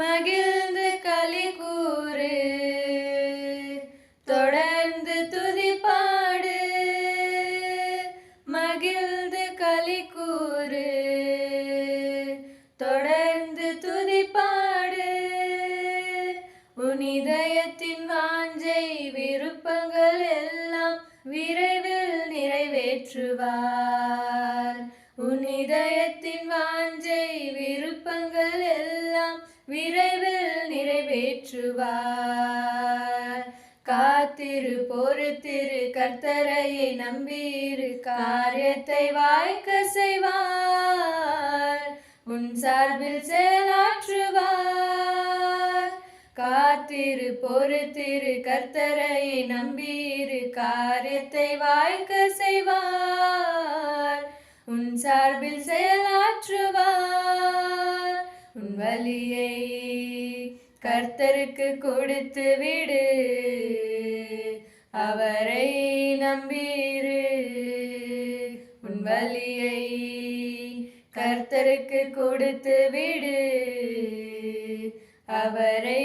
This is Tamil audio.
மகிழ்ந்து களி கூறு, தொடர்ந்து துதிப்பாடு. மகிழ்ந்து களி கூறு, தொடர்ந்து துதிப்பாடு. உன் இதயத்தின் வாஞ்சை விருப்பங்கள் எல்லாம் விரைவில் நிறைவேற்றுவார். உன் இதயத்தின் வாஞ்சை விருப்பங்கள் எல்லாம் விரைவில் நிறைவேற்றுவார். காத்திரு, பொறுத்திரு, கர்த்தரையை நம்பியிரு, காரியத்தை வாய்க்க செய்வார், உன் சார்பில் செயலாற்றுவார். காத்திரு, பொறுத்திரு, கர்த்தரையை நம்பியிரு, காரியத்தை வாய்க்க செய்வார், உன் சார்பில் செயலாற்றுவார். உன் வலியை கர்த்தருக்கு கொடுத்து விடு, அவரை நம்பியிரு. உன் வலியை கர்த்தருக்கு கொடுத்து விடு, அவரை